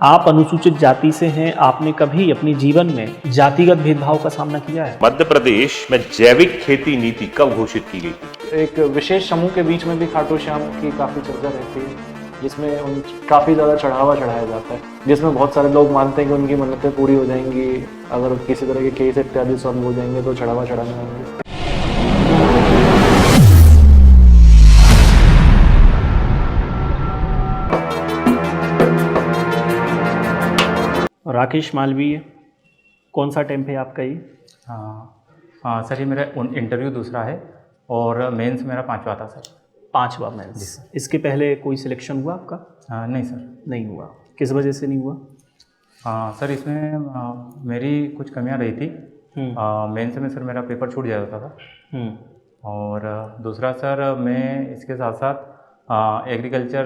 आप अनुसूचित जाति से हैं, आपने कभी अपने जीवन में जातिगत भेदभाव का सामना किया है? मध्य प्रदेश में जैविक खेती नीति कब घोषित की गई थी? एक विशेष समूह के बीच में भी खाटू श्याम की काफ़ी चर्चा रहती है, जिसमें उन काफ़ी ज़्यादा चढ़ावा चढ़ाया जाता है, जिसमें बहुत सारे लोग मानते हैं कि उनकी मन्नतें पूरी हो जाएंगी अगर किसी तरह के केस इत्यादि सॉल्व हो जाएंगे तो चढ़ावा चढ़ाने आएंगे। राकेश मालवीय, कौन सा टेम्प है आपका ये? हाँ सर, ये मेरा इंटरव्यू दूसरा है और मेंस मेरा 5वां था सर। 5वां मेंस। इसके पहले कोई सिलेक्शन हुआ आपका? नहीं सर। नहीं हुआ। किस वजह से नहीं हुआ? सर इसमें मेरी कुछ कमियां रही थी। मेंस में सर मेरा पेपर छूट जाता था। और दूसरा सर, मैं इसके साथ साथ एग्रीकल्चर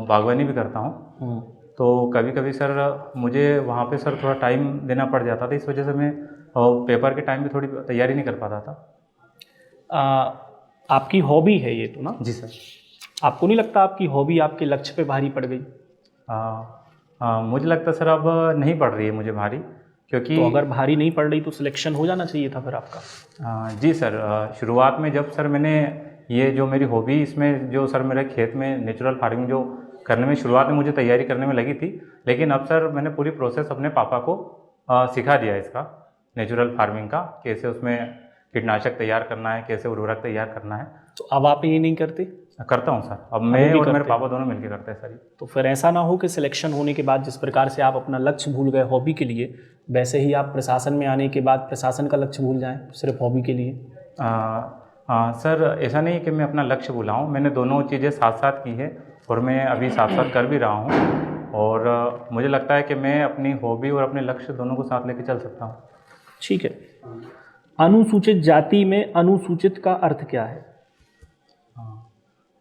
बागवानी भी करता हूँ, तो कभी कभी सर मुझे वहाँ पे सर थोड़ा टाइम देना पड़ जाता था। इस वजह से मैं पेपर के टाइम पे थोड़ी तैयारी नहीं कर पाता था। आपकी हॉबी है ये तो ना? जी सर। आपको नहीं लगता आपकी हॉबी आपके लक्ष्य पे भारी पड़ गई? मुझे लगता सर अब नहीं पड़ रही है मुझे भारी, क्योंकि तो अगर भारी नहीं पड़ रही तो सिलेक्शन हो जाना चाहिए था फिर आपका। जी सर, शुरुआत में जब सर मैंने ये जो मेरी हॉबी, इसमें जो सर मेरे खेत में नेचुरल फार्मिंग जो करने में शुरुआत में मुझे तैयारी करने में लगी थी, लेकिन अब सर मैंने पूरी प्रोसेस अपने पापा को सिखा दिया इसका, नेचुरल फार्मिंग का, कैसे उसमें कीटनाशक तैयार करना है, कैसे उर्वरक तैयार करना है। तो अब आप ये नहीं करते? करता हूँ सर, अब मैं और मेरे पापा दोनों मिलकर करते हैं सर। तो फिर ऐसा ना हो कि सिलेक्शन होने के बाद जिस प्रकार से आप अपना लक्ष्य भूल गए हॉबी के लिए, वैसे ही आप प्रशासन में आने के बाद प्रशासन का लक्ष्य भूल जाएं सिर्फ हॉबी के लिए। सर ऐसा नहीं कि मैं अपना लक्ष्य भूला हूँ, मैंने दोनों चीज़ें साथ साथ की है और मैं अभी साथ साथ कर भी रहा हूँ, और मुझे लगता है कि मैं अपनी हॉबी और अपने लक्ष्य दोनों को साथ लेकर चल सकता हूँ। ठीक है। अनुसूचित जाति में अनुसूचित का अर्थ क्या है?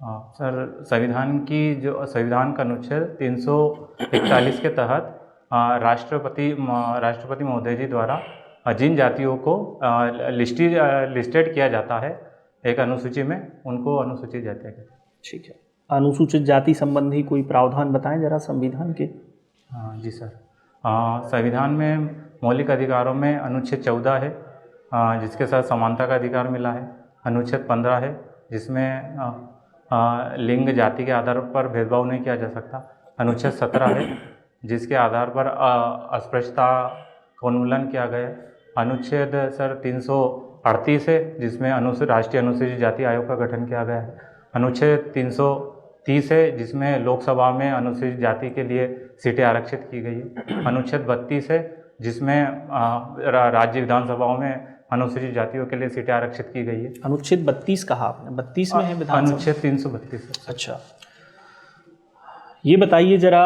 सर, संविधान का अनुच्छेद 341 के तहत राष्ट्रपति महोदय जी द्वारा जिन जातियों को लिस्टेड किया जाता है एक अनुसूची में, उनको अनुसूचित जाति कहते हैं। ठीक है। अनुसूचित जाति संबंधी कोई प्रावधान बताएं जरा संविधान के। जी सर, संविधान में मौलिक अधिकारों में अनुच्छेद 14 है, जिसके साथ समानता का अधिकार मिला है। अनुच्छेद 15 है, जिसमें लिंग जाति के आधार पर भेदभाव नहीं किया जा सकता। अनुच्छेद 17 है, जिसके आधार पर अस्पृश्यता का उन्मूलन किया गया है। अनुच्छेद सर 338 है, जिसमें राष्ट्रीय अनुसूचित जाति आयोग का गठन किया गया है। अनुच्छेद 330 है, जिसमें लोकसभा में अनुसूचित जाति के लिए सीटें आरक्षित की गई है। अनुच्छेद 32 है, जिसमें राज्य विधानसभाओं में अनुसूचित जातियों के लिए सीटें आरक्षित की गई है। अनुच्छेद 32 कहा आपने? 32 में है विधानसभा? अनुच्छेद 332। अच्छा, ये बताइए जरा,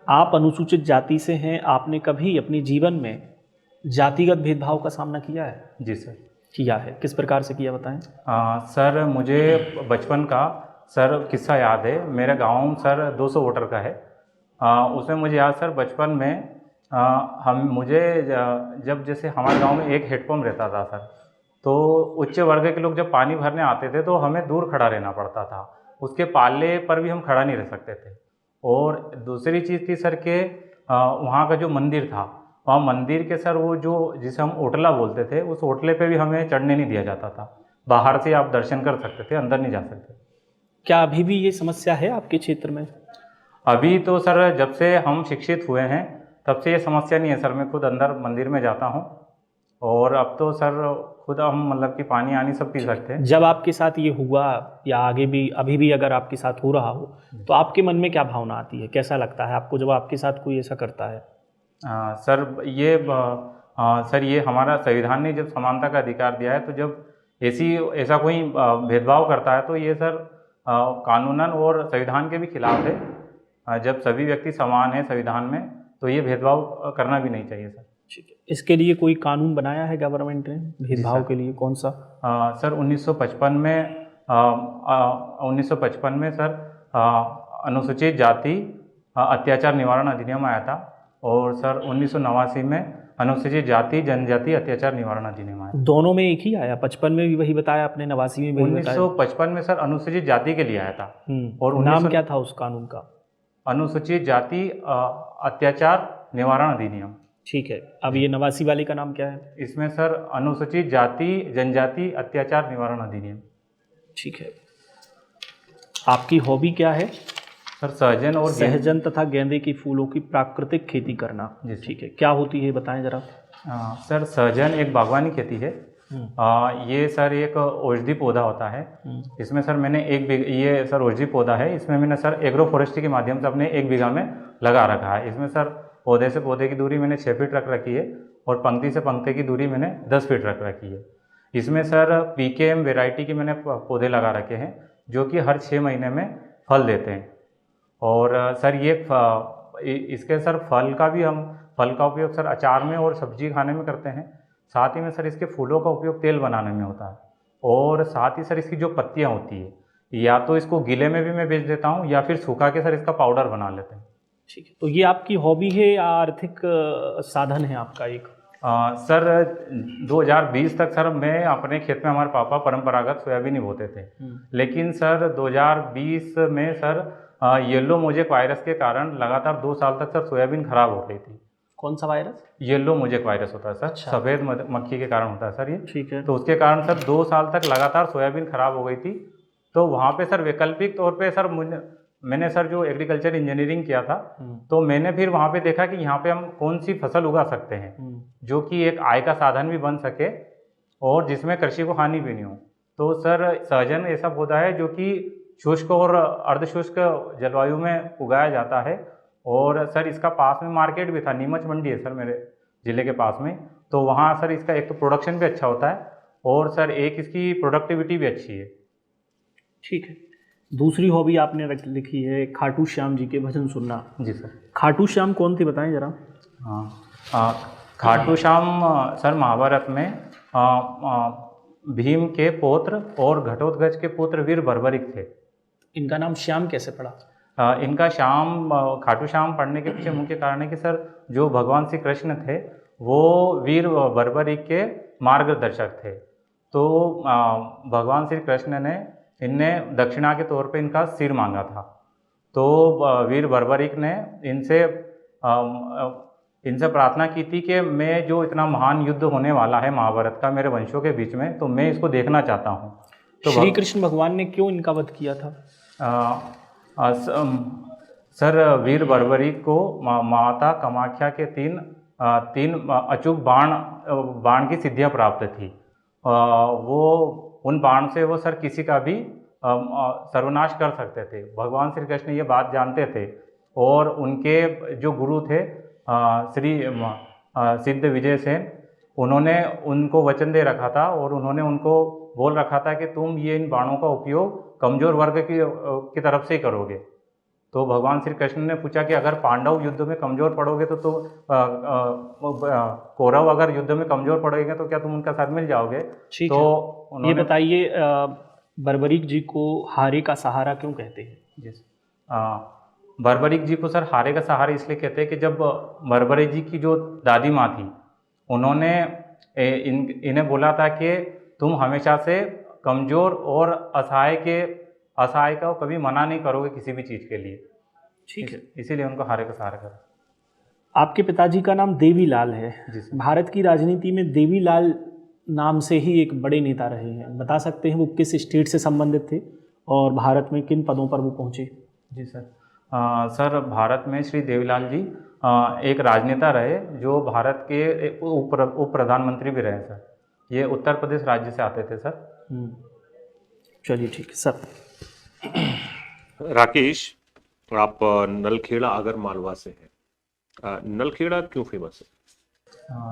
आप अनुसूचित जाति से हैं, आपने कभी अपने जीवन में जातिगत भेदभाव का सामना किया है? जी सर, किया है। किस प्रकार से किया बताएं? सर मुझे बचपन का सर किस्सा याद है। मेरा गांव सर 200 वोटर का है। उसमें मुझे याद सर, बचपन में मुझे जब जैसे हमारे गांव में एक हेडपम्प रहता था सर, तो उच्च वर्ग के लोग जब पानी भरने आते थे तो हमें दूर खड़ा रहना पड़ता था, उसके पाले पर भी हम खड़ा नहीं रह सकते थे। और दूसरी चीज़ थी सर के वहाँ का जो मंदिर था, वहाँ मंदिर के सर वो जो जिसे हम ओटला बोलते थे, उस ओटले पे भी हमें चढ़ने नहीं दिया जाता था। बाहर से आप दर्शन कर सकते थे, अंदर नहीं जा सकते। क्या अभी भी ये समस्या है आपके क्षेत्र में? अभी तो सर जब से हम शिक्षित हुए हैं तब से ये समस्या नहीं है सर। मैं खुद अंदर मंदिर में जाता हूँ और अब तो सर खुद हम मतलब कि पानी आनी सब पी सकते हैं। जब आपके साथ ये हुआ या आगे भी अभी भी अगर आपके साथ हो रहा हो, तो आपके मन में क्या भावना आती है? कैसा लगता है आपको जब आपके साथ कोई ऐसा करता है? सर ये हमारा संविधान ने जब समानता का अधिकार दिया है, तो जब ऐसा कोई भेदभाव करता है तो ये सर कानूनन और संविधान के भी खिलाफ है। जब सभी व्यक्ति समान है संविधान में, तो ये भेदभाव करना भी नहीं चाहिए सर। ठीक है। इसके लिए कोई कानून बनाया है गवर्नमेंट ने भेदभाव के लिए? कौन सा? सर 1955 में सर अनुसूचित जाति अत्याचार निवारण अधिनियम आया था, और सर 1989 में अनुसूचित जाति जनजाति अत्याचार निवारण अधिनियम आया। दोनों में एक ही आया? 55 में भी वही बताया आपने, 89 में भी वही बताया? 1955 में सर अनुसूचित जाति के लिए आया था। और नाम क्या था उस कानून का? अनुसूचित जाति अत्याचार निवारण अधिनियम। ठीक है, अब ये नवासी वाले का नाम क्या है? इसमें सर अनुसूचित जाति जनजाति अत्याचार निवारण अधिनियम। ठीक है, आपकी हॉबी क्या है? सर सहजन और सहजन तथा गेंदे की फूलों की प्राकृतिक खेती करना। जी। ठीक है, क्या होती है बताएं जरा। सर सहजन एक बागवानी खेती है। ये सर एक औषधि पौधा होता है। इसमें सर मैंने ये सर औषधि पौधा है, इसमें मैंने सर एग्रो फॉरेस्ट्री के माध्यम से अपने 1 बीघा में लगा रखा है। इसमें सर पौधे से पौधे की दूरी मैंने 6 फीट रख रखी है और पंक्ति से पंक्ति की दूरी मैंने 10 फीट रख रखी है। इसमें सर PKM वेराइटी के मैंने पौधे लगा रखे हैं जो कि हर 6 महीने में फल देते हैं। और सर इसके सर फल का उपयोग सर अचार में और सब्जी खाने में करते हैं। साथ ही में सर इसके फूलों का उपयोग तेल बनाने में होता है। और साथ ही सर इसकी जो पत्तियां होती है, या तो इसको गीले में भी मैं बेच देता हूं या फिर सूखा के सर इसका पाउडर बना लेते हैं। ठीक है, तो ये आपकी हॉबी है या आर्थिक साधन है आपका एक? सर 2020 तक सर मैं अपने खेत में, हमारे पापा परंपरागत सोयाबीन ही बोते थे। लेकिन सर 2020 में सर येलो मोजेक वायरस के कारण लगातार 2 साल तक सर सोयाबीन खराब हो गई थी। कौन सा वायरस? येलो मोजेक वायरस होता है सर। अच्छा। सफ़ेद मक्खी के कारण होता है सर ये। ठीक है। तो उसके कारण सर 2 साल तक लगातार सोयाबीन खराब हो गई थी। तो वहाँ पे सर वैकल्पिक तौर पे सर मैंने सर जो एग्रीकल्चर इंजीनियरिंग किया था, तो मैंने फिर वहाँ पे देखा कि यहाँ पे हम कौन सी फसल उगा सकते हैं जो कि एक आय का साधन भी बन सके और जिसमें कृषि को हानि भी नहीं हो। तो सर सहजन ऐसा पौधा है जो कि शुष्क और अर्धशुष्क जलवायु में उगाया जाता है। और सर इसका पास में मार्केट भी था, नीमच मंडी है सर मेरे ज़िले के पास में। तो वहाँ सर इसका एक तो प्रोडक्शन भी अच्छा होता है और सर एक इसकी प्रोडक्टिविटी भी अच्छी है। ठीक है, दूसरी हॉबी आपने लिखी है खाटू श्याम जी के भजन सुनना। जी सर। खाटू श्याम कौन थे बताएं जरा। खाटू श्याम सर महाभारत में भीम के पौत्र और घटोत्कच के पुत्र वीर बर्बरिक थे। इनका नाम श्याम कैसे पड़ा? इनका खाटू श्याम पढ़ने के पीछे मुख्य कारण है कि सर जो भगवान श्री कृष्ण थे वो वीर बर्बरिक के मार्गदर्शक थे। तो भगवान श्री कृष्ण ने इनने दक्षिणा के तौर पे इनका सिर मांगा था। तो वीर बर्बरिक ने इनसे प्रार्थना की थी कि मैं जो इतना महान युद्ध होने वाला है महाभारत का मेरे वंशों के बीच में, तो मैं इसको देखना चाहता हूँ। तो श्री कृष्ण भगवान ने क्यों इनका वध किया था? सर वीर बर्बरिक को माता कामाख्या के तीन अचूक बाण की सिद्धियाँ प्राप्त थी। वो उन बाण से वो सर किसी का भी सर्वनाश कर सकते थे। भगवान श्री कृष्ण ये बात जानते थे और उनके जो गुरु थे श्री सिद्ध विजय सेन, उन्होंने उनको वचन दे रखा था और उन्होंने उनको बोल रखा था कि तुम ये इन बाणों का उपयोग कमज़ोर वर्ग की तरफ से ही करोगे। तो भगवान श्री कृष्ण ने पूछा कि अगर पांडव युद्ध में कमज़ोर पड़ोगे तो कौरव अगर युद्ध में कमज़ोर पड़ोगे तो क्या तुम उनका साथ मिल जाओगे? ठीक तो है, ये बताइए बर्बरिक जी को हारे का सहारा क्यों कहते हैं? जी बर्बरिक जी को सर हारे का सहारा इसलिए कहते हैं कि जब बर्बरिक जी की जो दादी माँ थी, उन्होंने इन्हें बोला था कि तुम हमेशा से कमज़ोर और असहाय का कभी मना नहीं करोगे किसी भी चीज़ के लिए। ठीक है, इसीलिए उनको हारे का सहारा करा। आपके पिताजी का नाम देवीलाल है। जी सर। भारत की राजनीति में देवीलाल नाम से ही एक बड़े नेता रहे हैं। बता सकते हैं वो किस स्टेट से संबंधित थे और भारत में किन पदों पर वो पहुँचे? जी सर। सर भारत में श्री देवीलाल जी एक राजनेता रहे जो भारत के उप प्रधानमंत्री भी रहे सर। ये उत्तर प्रदेश राज्य से आते थे सर। चलिए ठीक है सर। राकेश, आप नलखेड़ा आगर मालवा से हैं। नलखेड़ा क्यों फेमस है?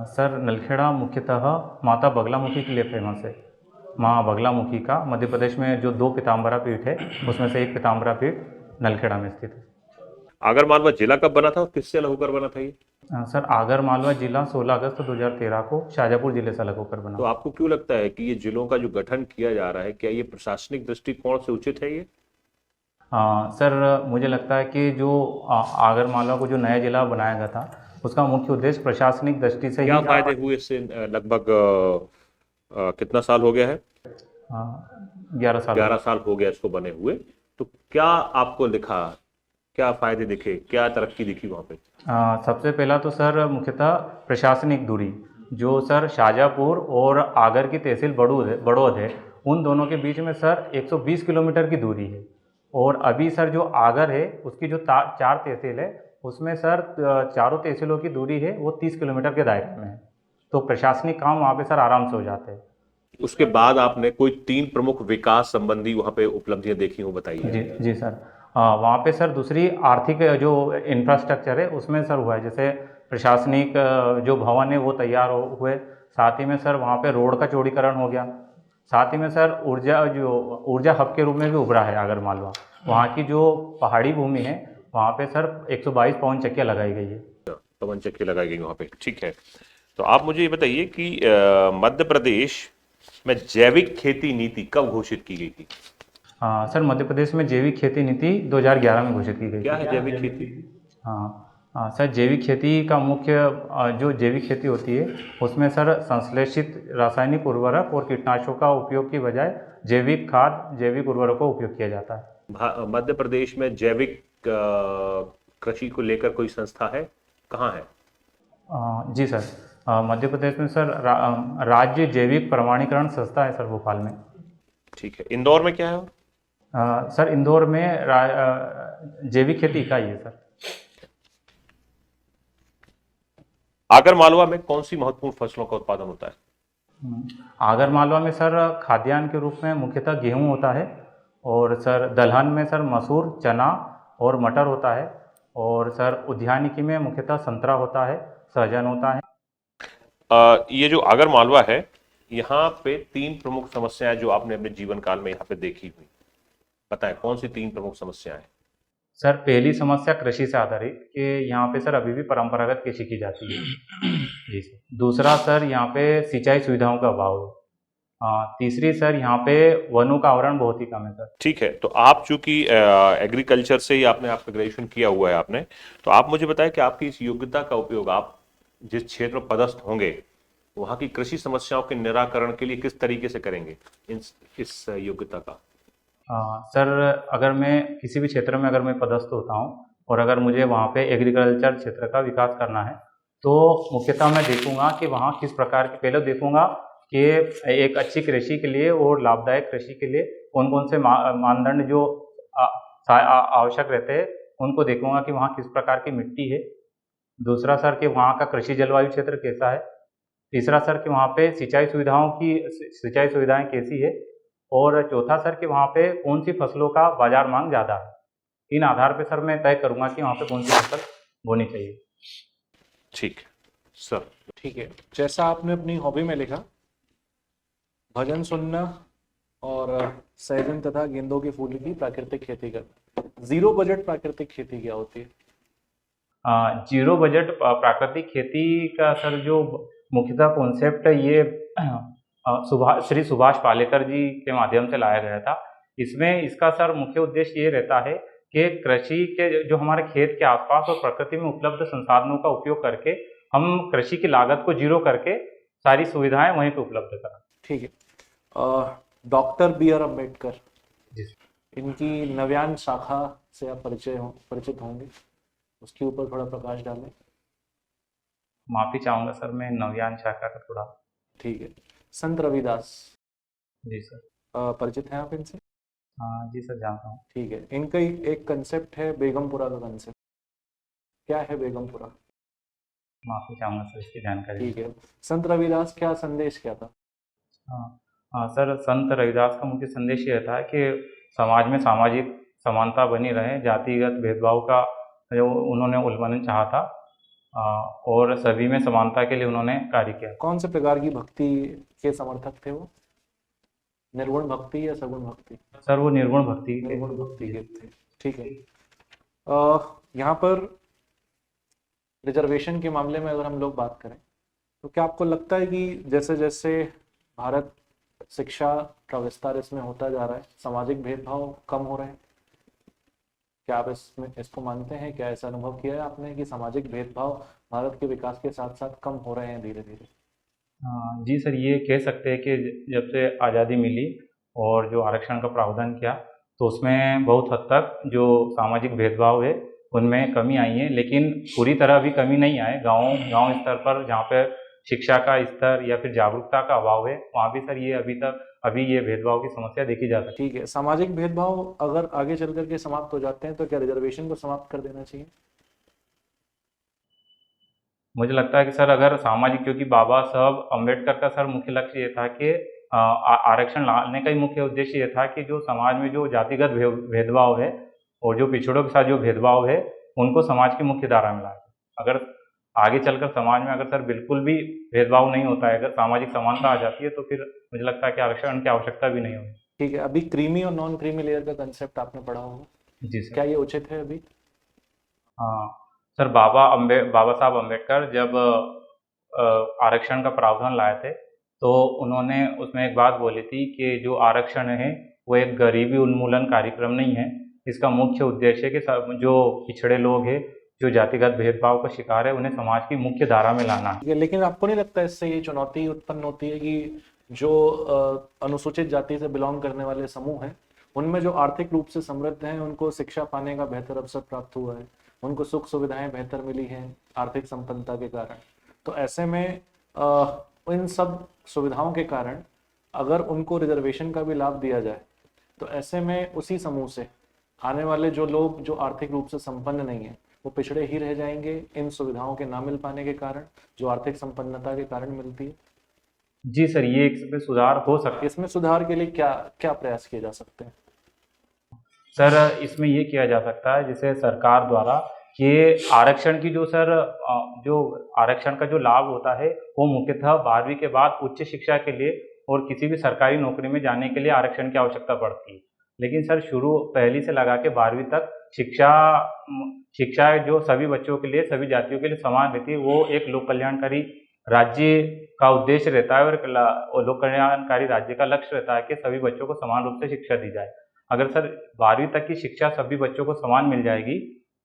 सर नलखेड़ा मुख्यतः माता बगलामुखी के लिए फेमस है। माँ बगलामुखी का मध्य प्रदेश में जो 2 पीताम्बरा पीठ है उसमें से एक पीताम्बरा पीठ नलखेड़ा में स्थित है। आगर मालवा जिला कब बना था और किससे अलग होकर बना था ये? सर आगर मालवा जिला 16 अगस्त 2013 को शाजापुर जिले से अलग होकर बना। तो आपको क्यों लगता है कि ये जिलों का जो गठन किया जा रहा है, क्या ये प्रशासनिक दृष्टिकोण से उचित है ये? सर मुझे लगता है कि जो आगर मालवा को जो नया जिला बनाया गया था उसका मुख्य उद्देश्य प्रशासनिक दृष्टि से क्या फायदे हुए इससे? लगभग कितना साल हो गया है? 11 साल 11 साल हो गया इसको बने हुए। तो क्या आपको लिखा क्या फायदे दिखे, क्या तरक्की दिखी वहाँ पे? सबसे पहला तो सर मुख्यतः प्रशासनिक दूरी, जो सर शाहजहाँपुर और आगर की तहसील बड़ौद है, उन दोनों के बीच में सर 120 किलोमीटर की दूरी है। और अभी सर जो आगर है उसकी जो 4 तहसील है उसमें सर चारों तहसीलों की दूरी है वो 30 किलोमीटर के दायरे में है। तो प्रशासनिक काम वहाँ पे सर आराम से हो जाते हैं। उसके बाद आपने कोई 3 प्रमुख विकास संबंधी वहाँ पे उपलब्धियां देखी हो, बताइए। जी जी सर, वहाँ पे सर दूसरी आर्थिक जो इंफ्रास्ट्रक्चर है उसमें सर हुआ है, जैसे प्रशासनिक जो भवन है वो तैयार हुए। साथ ही में सर वहाँ पे रोड का चौड़ीकरण हो गया। साथ ही में सर ऊर्जा हब के रूप में भी उभरा है आगर मालवा। वहाँ की जो पहाड़ी भूमि है वहाँ पे सर 122 पवन चक्कियाँ लगाई गई है। पवन चक्की लगाई गई वहाँ पे, ठीक है। तो आप मुझे ये बताइए कि मध्य प्रदेश में जैविक खेती नीति कब घोषित की गई थी? सर मध्य प्रदेश में जैविक खेती नीति 2011 में घोषित की गई क्या थी। है जैविक खेती? सर जैविक खेती का मुख्य जो जैविक खेती होती है उसमें सर संश्लेषित रासायनिक उर्वरक और कीटनाशकों का उपयोग की बजाय जैविक खाद, जैविक उर्वरकों का उपयोग किया जाता है। मध्य प्रदेश में जैविक कृषि को लेकर कोई संस्था है, कहाँ है? जी सर, मध्य प्रदेश में सर राज्य जैविक प्रमाणीकरण संस्था है सर भोपाल में। ठीक है। इंदौर में क्या है? सर इंदौर में जैविक खेती इकाई है सर। आगर मालवा में कौन सी महत्वपूर्ण फसलों का उत्पादन होता है? आगर मालवा में सर खाद्यान्न के रूप में मुख्यतः गेहूं होता है, और सर दलहन में सर मसूर, चना और मटर होता है, और सर उद्यानिकी में मुख्यतः संतरा होता है, सहजन होता है। ये जो आगर मालवा है, यहाँ पे 3 प्रमुख समस्याएं जो आपने अपने जीवन काल में यहाँ पे देखी हुई, बताएं कौन सी 3 प्रमुख समस्याएं हैं? सर पहली समस्या कृषि से आधारित कि यहाँ पे सर अभी भी परंपरागत कृषि की जाती है। जी सर। दूसरा सर यहाँ पे सिंचाई सुविधाओं का अभाव है। तीसरी सर यहाँ पे वनों का आवरण बहुत ही कम है सर। ठीक है। तो आप चूंकि एग्रीकल्चर से ही आपने आपका ग्रेजुएशन किया हुआ है आपने, तो आप मुझे बताएं कि आपकी इस योग्यता का उपयोग आप जिस क्षेत्र में पदस्थ होंगे वहाँ की कृषि समस्याओं के निराकरण के लिए किस तरीके से करेंगे इस योग्यता का? सर अगर मैं किसी भी क्षेत्र में अगर मैं पदस्थ होता हूँ और अगर मुझे वहाँ पे एग्रीकल्चर क्षेत्र का विकास करना है, तो मुख्यतः मैं देखूंगा कि वहाँ किस प्रकार के, पहले देखूंगा कि एक अच्छी कृषि के लिए और लाभदायक कृषि के लिए कौन कौन से मानदंड जो आवश्यक रहते हैं उनको देखूंगा कि वहाँ किस प्रकार की मिट्टी है। दूसरा सर कि वहाँ का कृषि जलवायु क्षेत्र कैसा है। तीसरा सर कि वहाँ पे सिंचाई सुविधाएं कैसी है। और चौथा सर कि वहाँ पे कौन सी फसलों का बाजार मांग ज़्यादा है। इन आधार पे सर मैं तय करूँगा कि वहाँ पे कौन सी फसल बोनी चाहिए। ठीक है सर। ठीक है, जैसा आपने अपनी हॉबी में लिखा, भजन सुनना और सहजन तथा गेंदों के फूल की प्राकृतिक खेती करना। 0 बजट प्राकृतिक खेती क्या होती है? जीरो बजट प्राकृतिक खेती का सर जो मुख्यतः कॉन्सेप्ट है ये श्री सुभाष पालेकर जी के माध्यम से लाया गया था। इसमें इसका सर मुख्य उद्देश्य ये रहता है कि कृषि के जो हमारे खेत के आसपास और प्रकृति में उपलब्ध संसाधनों का उपयोग करके हम कृषि की लागत को जीरो करके सारी सुविधाएं वहीं पे उपलब्ध करा। ठीक है। डॉक्टर बी आर अम्बेडकर, जी इनकी नव्यान शाखा से आप परिचित होंगे, उसके ऊपर थोड़ा प्रकाश डालें। माफी चाहूँगा सर, मैं नव्यान शाखा का थोड़ा। ठीक है। संत रविदास, जी सर। परिचित हैं आप इनसे? हाँ जी सर, जानता हूँ। ठीक है। इनका एक कंसेप्ट है बेगमपुरा का कंसेप्ट। क्या है बेगमपुरा? माफी चाहूँगा सर इसकी जानकारी। ठीक है। संत रविदास क्या संदेश क्या था? सर संत रविदास का मुख्य संदेश ये था कि समाज में सामाजिक समानता बनी रहे, जातिगत भेदभाव का जो उन्होंने उल्लंघन चाहा था, और सभी में समानता के लिए उन्होंने कार्य किया। कौन से प्रकार की भक्ति के समर्थक थे वो? निर्गुण भक्ति या सगुण भक्ति? सर वो निर्गुण भक्ति के थे। ठीक है। यहाँ पर रिजर्वेशन के मामले में अगर हम लोग बात करें, तो क्या आपको लगता है कि जैसे जैसे भारत शिक्षा का विस्तार इसमें होता जा रहा है, सामाजिक भेदभाव कम हो रहे हैं? क्या आप इसको मानते हैं? क्या ऐसा अनुभव किया है आपने कि सामाजिक भेदभाव भारत के विकास के साथ साथ कम हो रहे हैं धीरे धीरे? जी सर, ये कह सकते हैं कि जब से आज़ादी मिली और जो आरक्षण का प्रावधान किया, तो उसमें बहुत हद तक जो सामाजिक भेदभाव है उनमें कमी आई है, लेकिन पूरी तरह भी कमी नहीं आए। गांव स्तर पर जहाँ पे शिक्षा का स्तर या फिर जागरूकता का अभाव है, वहाँ भी सर ये अभी ये भेदभाव की समस्या देखी जा सकती है। ठीक है, सामाजिक भेदभाव अगर आगे चल करके समाप्त हो जाते हैं तो क्या रिजर्वेशन को समाप्त कर देना चाहिए? मुझे लगता है कि सर अगर सामाजिक, क्योंकि बाबा साहब अम्बेडकर का सर मुख्य लक्ष्य ये था कि आरक्षण लाने का ही मुख्य उद्देश्य ये था कि जो समाज में जो जातिगत भेदभाव है और जो पिछड़ों के साथ जो भेदभाव है उनको समाज की मुख्य धारा में लाए। अगर आगे चलकर समाज में अगर सर बिल्कुल भी भेदभाव नहीं होता है, अगर सामाजिक समानता आ जाती है, तो फिर मुझे लगता है कि आरक्षण की आवश्यकता भी नहीं होगी। ठीक है, अभी क्रीमी और नॉन क्रीमी लेयर का कंसेप्ट आपने पढ़ा होगा, जी सर। क्या ये उचित है अभी? हाँ सर, बाबा साहब अम्बेडकर जब आरक्षण का प्रावधान लाए थे तो उन्होंने उसमें एक बात बोली थी कि जो आरक्षण है वो एक गरीबी उन्मूलन कार्यक्रम नहीं है। इसका मुख्य उद्देश्य है कि जो पिछड़े लोग हैं, जो जातिगत भेदभाव का शिकार है, उन्हें समाज की मुख्य धारा में लाना है। लेकिन आपको नहीं लगता इससे ये चुनौती उत्पन्न होती है कि जो अनुसूचित जाति से बिलोंग करने वाले समूह हैं उनमें जो आर्थिक रूप से समृद्ध हैं उनको शिक्षा पाने का बेहतर अवसर प्राप्त हुआ है, उनको सुख सुविधाएं बेहतर मिली हैं आर्थिक संपन्नता के कारण। तो ऐसे में इन सब सुविधाओं के कारण अगर उनको रिजर्वेशन का भी लाभ दिया जाए तो ऐसे में उसी समूह से आने वाले जो लोग जो आर्थिक रूप से संपन्न नहीं है वो पिछड़े ही रह जाएंगे इन सुविधाओं के ना मिल पाने के कारण, जो आर्थिक संपन्नता के कारण मिलती है। जी सर, ये इसमें सुधार हो सकता है। इसमें सुधार के लिए क्या क्या प्रयास किए जा सकते हैं? सर इसमें ये किया जा सकता है जैसे सरकार द्वारा कि आरक्षण की जो आरक्षण का जो लाभ होता है वो मुख्यतः 12वीं के बाद उच्च शिक्षा के लिए और किसी भी सरकारी नौकरी में जाने के लिए आरक्षण की आवश्यकता पड़ती है। लेकिन सर पहली से लगा के 12वीं तक शिक्षा जो सभी बच्चों के लिए, सभी जातियों के लिए समान रहती है। वो एक लोक कल्याणकारी राज्य का उद्देश्य रहता है और लोक कल्याणकारी राज्य का लक्ष्य रहता है कि सभी बच्चों को समान रूप से शिक्षा दी जाए। अगर सर 12वीं तक की शिक्षा सभी बच्चों को समान मिल जाएगी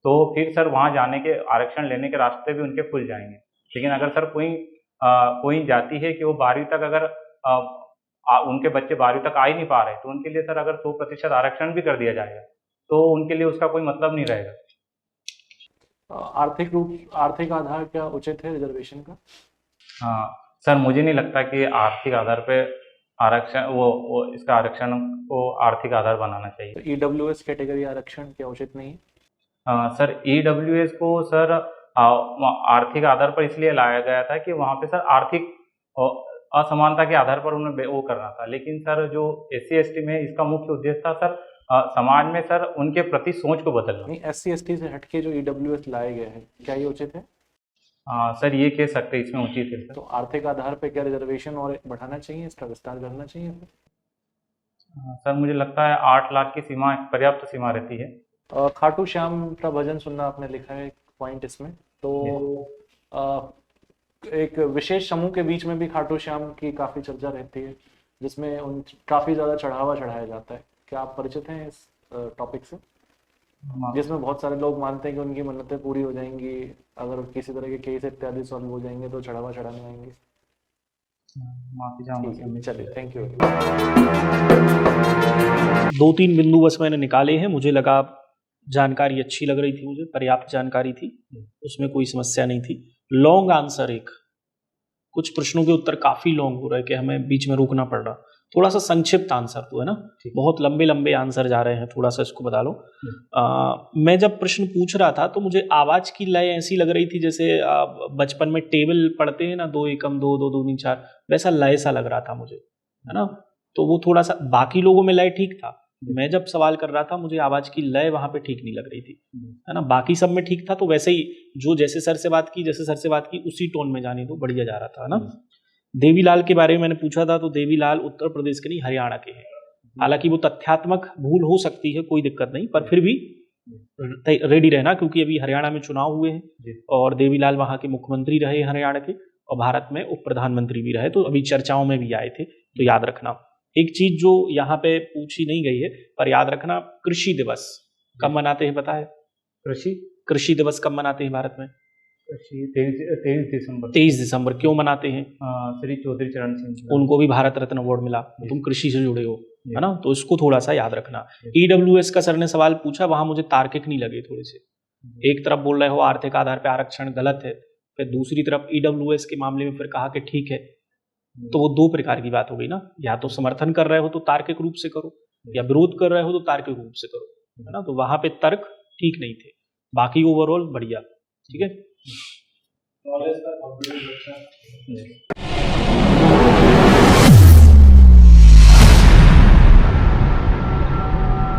तो फिर सर वहाँ जाने के, आरक्षण लेने के रास्ते भी उनके खुल जाएंगे। लेकिन अगर सर कोई जाति है कि वो 12वीं तक अगर उनके बच्चे 12वीं तक आ ही नहीं पा रहे तो उनके लिए सर अगर 100% आरक्षण भी कर दिया जाएगा तो उनके लिए उसका कोई मतलब नहीं रहेगा। आर्थिक आधार क्या उचित है रिजर्वेशन का? हाँ सर, मुझे नहीं लगता कि आर्थिक आधार पे आरक्षण इसका आरक्षण को आर्थिक आधार बनाना चाहिए। तो ईडब्ल्यूएस कैटेगरी आरक्षण क्या उचित नहीं है? सर ईडब्ल्यूएस को सर आर्थिक आधार पर इसलिए लाया गया था कि वहाँ पे सर आर्थिक असमानता के आधार पर उन्हें वो करना था। लेकिन सर जो SC ST में इसका मुख्य उद्देश्य था सर समाज में सर उनके प्रति सोच को बदलना। नहीं, SC ST से हटके जो ईडब्ल्यूएस लाए गए हैं क्या ये उचित है? सर ये कह सकते हैं इसमें उचित है। तो आर्थिक आधार पे क्या रिजर्वेशन और बढ़ाना चाहिए, इसका विस्तार करना चाहिए? सर मुझे लगता है 8 लाख की सीमा पर्याप्त सीमा रहती है। खाटू श्याम का भजन सुनना आपने लिखा है पॉइंट इसमें, तो एक विशेष समूह के बीच में भी खाटू श्याम की काफी चर्चा रहती है जिसमें काफी ज्यादा चढ़ावा चढ़ाया जाता है। क्या आप परिचित हैं इस टॉपिक से, जिसमें बहुत सारे लोग मानते हैं कि उनकी मन्नतें पूरी हो जाएंगी अगर किसी तरह के केस इत्यादि सॉल्व हो जाएंगे तो चढ़ावा चढ़ाने आएंगे? माफी चाहूंगा। चलिए, थैंक यू। 2-3 बिंदु बस मैंने निकाले हैं, मुझे लगा जानकारी अच्छी लग रही थी, मुझे पर्याप्त जानकारी थी, उसमें कोई समस्या नहीं थी। लॉन्ग आंसर कुछ प्रश्नों के उत्तर काफी लॉन्ग हो रहे कि हमें बीच में रोकना पड़ रहा। थोड़ा सा संक्षिप्त आंसर तो है ना, बहुत लंबे लंबे आंसर जा रहे हैं, थोड़ा सा इसको बता लो। मैं जब प्रश्न पूछ रहा था तो मुझे आवाज की लय ऐसी लग रही थी जैसे बचपन में टेबल पढ़ते हैं ना, 2 एकम 2 2 2 3 4, वैसा लय सा लग रहा था मुझे, है ना। तो वो थोड़ा सा, बाकी लोगों में लय ठीक था, मैं जब सवाल कर रहा था मुझे आवाज की लय वहां पे ठीक नहीं लग रही थी, है ना। बाकी सब में ठीक था, तो वैसे ही जो जैसे सर से बात की उसी टोन में जानी तो बढ़िया जा रहा था, है ना। देवीलाल के बारे में मैंने पूछा था, तो देवीलाल उत्तर प्रदेश के नहीं हरियाणा के हैं। हालांकि वो तथ्यात्मक भूल हो सकती है, कोई दिक्कत नहीं, पर फिर भी रेडी रहना क्योंकि अभी हरियाणा में चुनाव हुए हैं और देवीलाल वहां के मुख्यमंत्री रहे हरियाणा के और भारत में उप प्रधानमंत्री भी रहे, तो अभी चर्चाओं में भी आए थे, तो याद रखना। एक चीज जो यहाँ पे पूछी नहीं गई है पर याद रखना, कृषि दिवस कब मनाते हैं पता है? कृषि दिवस कब मनाते हैं भारत में? 23 दिसंबर। क्यों मनाते हैं? श्री चौधरी चरण सिंह, उनको भी भारत रत्न अवार्ड मिला, तुम कृषि से जुड़े हो, है ना, तो इसको थोड़ा सा याद रखना। EWS का सर ने सवाल पूछा, वहां मुझे तार्किक नहीं लगे थोड़े से, एक तरफ बोल रहे हो आर्थिक आधार पे आरक्षण गलत है, फिर दूसरी तरफ ईडब्ल्यूएस के मामले में फिर कहा कि ठीक है। तो वो दो प्रकार की बात हो गई ना, या तो समर्थन कर रहे हो तो तार्किक रूप से करो, या विरोध कर रहे हो तो तार्किक रूप से करो, है ना। तो वहां पे तर्क ठीक नहीं थे, बाकी ओवरऑल बढ़िया। ठीक है।